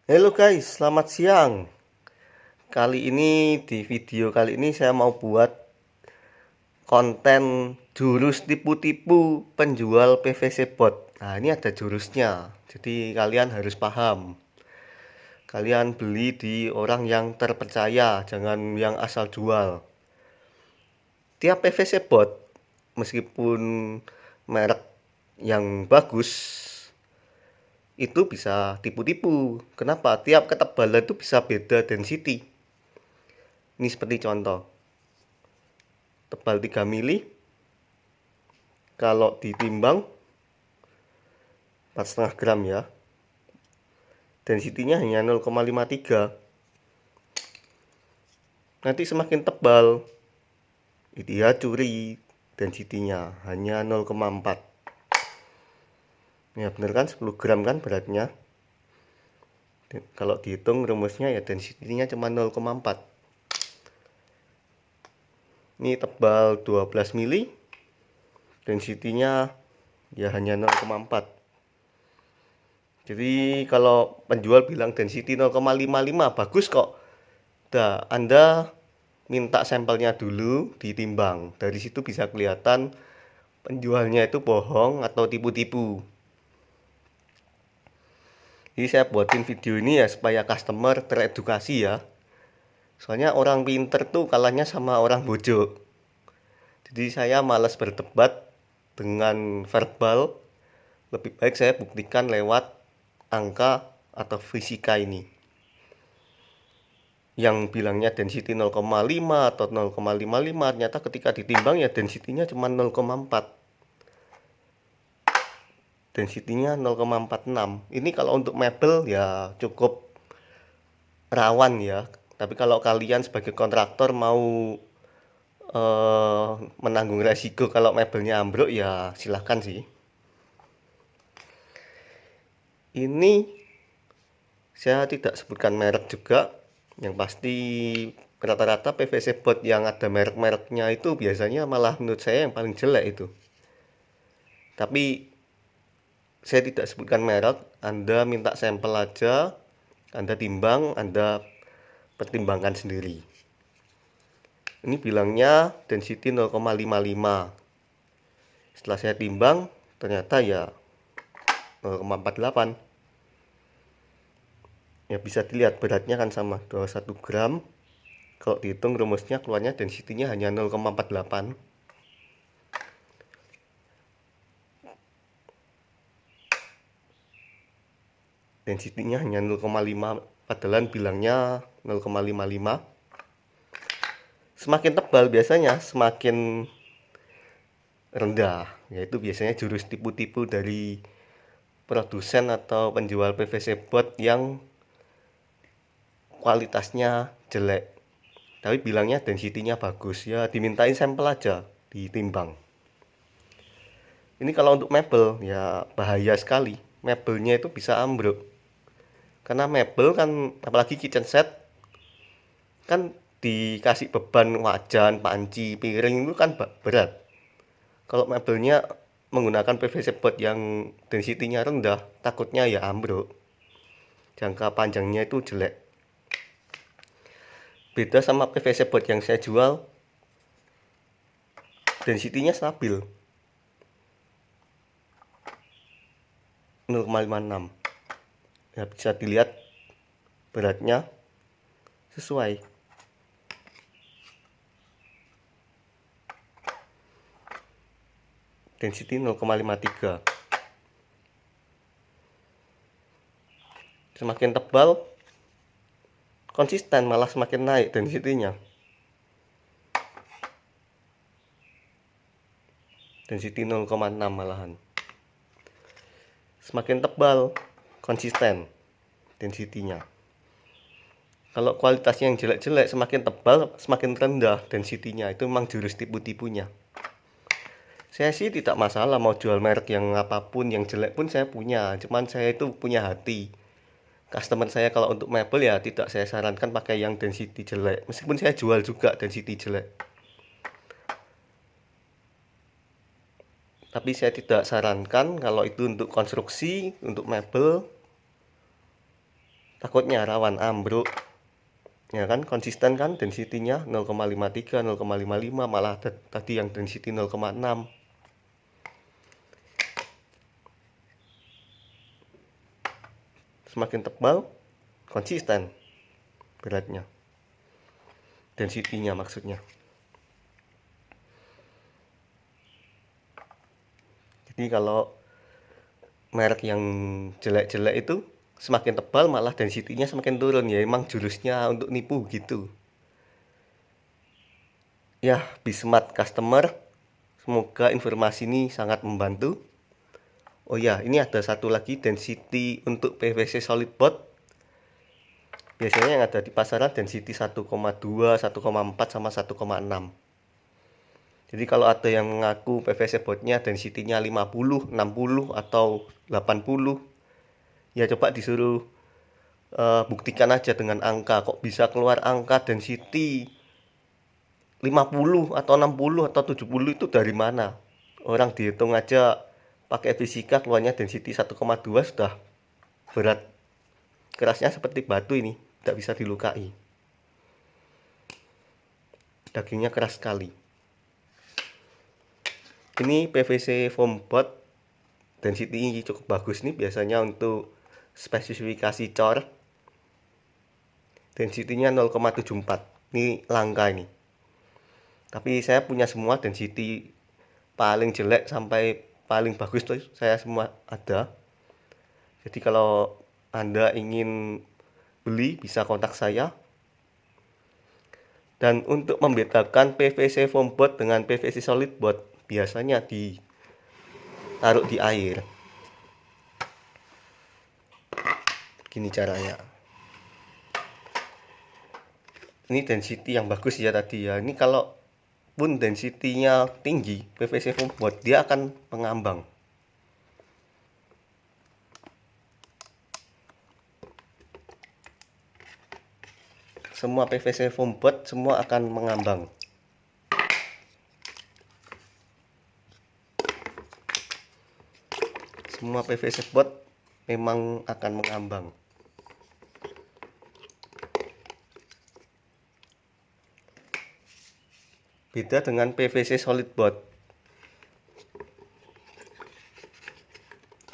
Halo guys, selamat siang. Di video kali ini saya mau buat konten jurus tipu-tipu penjual PVC bot. Nah, ini ada jurusnya. Jadi kalian harus paham. Kalian beli di orang yang terpercaya, jangan yang asal jual. Tiap PVC bot, meskipun merek yang bagus, itu bisa tipu-tipu. Kenapa? Tiap ketebalan itu bisa beda density. Ini seperti contoh. Tebal 3 mili, kalau ditimbang 4,5 gram ya. Density-nya hanya 0,53. Nanti semakin tebal, dia curi density-nya hanya 0,4. Ya bener kan, 10 gram kan beratnya. Kalau dihitung rumusnya ya density-nya cuma 0,4. Ini tebal 12 mili, density-nya ya hanya 0,4. Jadi kalau penjual bilang density 0,55 bagus kok. Nah, Anda minta sampelnya dulu ditimbang. Dari situ bisa kelihatan penjualnya itu bohong atau tipu-tipu. Jadi saya buatin video ini ya supaya customer teredukasi ya. Soalnya orang pinter tuh kalahnya sama orang bodoh. Jadi saya malas berdebat dengan verbal. Lebih baik saya buktikan lewat angka atau fisika ini. Yang bilangnya density 0,5 atau 0,55, ternyata ketika ditimbang ya density-nya cuma 0,4. Density-nya 0,46. Ini kalau untuk mebel ya cukup rawan ya. Tapi kalau kalian sebagai kontraktor mau menanggung resiko kalau mebelnya ambruk ya silahkan sih. Ini saya tidak sebutkan merek juga. Yang pasti rata-rata PVC bot yang ada merek-mereknya itu biasanya malah menurut saya yang paling jelek itu. Tapi saya tidak sebutkan merek, Anda minta sampel aja, Anda timbang, Anda pertimbangkan sendiri. Ini bilangnya density 0,55. Setelah saya timbang, ternyata ya 0,48. Ya bisa dilihat beratnya kan sama 21 gram. Kalau dihitung rumusnya keluarnya density-nya hanya 0,48. Density-nya hanya 0,5, padahal bilangnya 0,55. Semakin tebal biasanya semakin rendah, yaitu biasanya jurus tipu-tipu dari produsen atau penjual PVC bot yang kualitasnya jelek. Tapi bilangnya density-nya bagus, ya dimintain sampel aja, ditimbang. Ini kalau untuk mebel ya bahaya sekali. Mebelnya itu bisa ambruk. Karena mebel kan apalagi kitchen set kan dikasih beban wajan, panci, piring itu kan berat. Kalau mebelnya menggunakan PVC board yang density-nya rendah, takutnya ya ambruk. Jangka panjangnya itu jelek. Beda sama PVC board yang saya jual, density-nya stabil. 0,56. Ya bisa dilihat beratnya sesuai. Density 0,53. Semakin tebal, konsisten malah semakin naik density-nya. Density 0,6 malahan. Semakin tebal, konsisten density-nya. Kalau kualitasnya yang jelek-jelek, semakin tebal, semakin rendah density-nya. Itu memang jurus tipu-tipunya. Saya sih tidak masalah mau jual merek yang apapun, yang jelek pun saya punya. Cuman saya itu punya hati. Customer saya kalau untuk mebel ya tidak saya sarankan pakai yang density jelek. Meskipun saya jual juga density jelek. Tapi saya tidak sarankan kalau itu untuk konstruksi, untuk mebel. takutnya rawan ambruk. Ya kan, konsisten kan density-nya 0,53, 0,55, malah tadi yang density 0,6. Semakin tebal, konsisten beratnya. Density-nya maksudnya. Jadi kalau merek yang jelek-jelek itu semakin tebal malah density-nya semakin turun, ya emang jurusnya untuk nipu gitu. Ya, be smart customer. Semoga informasi ini sangat membantu. Oh ya, ini ada satu lagi density untuk PVC solid board. Biasanya yang ada di pasaran density 1,2, 1,4 sama 1,6. Jadi kalau ada yang mengaku PVC boardnya density-nya 50, 60 atau 80, ya coba disuruh buktikan aja dengan angka. Kok bisa keluar angka density 50 atau 60 atau 70 itu dari mana? Orang dihitung aja pakai fisika keluarnya density 1,2 sudah berat. Kerasnya seperti batu ini, tidak bisa dilukai. Dagingnya keras sekali. Ini PVC foam board density cukup bagus nih, biasanya untuk spesifikasi cor. Density-nya 0,74. Ini langka ini. Tapi saya punya semua density paling jelek sampai paling bagus tuh saya semua ada. Jadi kalau Anda ingin beli bisa kontak saya. Dan untuk membedakan PVC foam board dengan PVC solid board biasanya ditaruh di air. Gini caranya. Ini density yang bagus ya tadi ya. Ini kalau pun density-nya tinggi, PVC foam board dia akan mengambang. Semua PVC foam board semua akan mengambang. Semua PVC board memang akan mengambang. Beda dengan PVC solid board.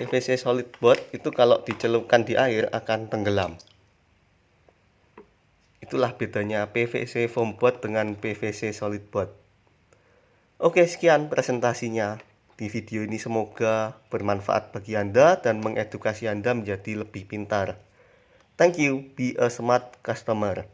PVC solid board itu kalau dicelupkan di air akan tenggelam. Itulah bedanya PVC foam board dengan PVC solid board. Oke, sekian presentasinya di video ini, semoga bermanfaat bagi Anda dan mengedukasi Anda menjadi lebih pintar. Thank you, be a smart customer.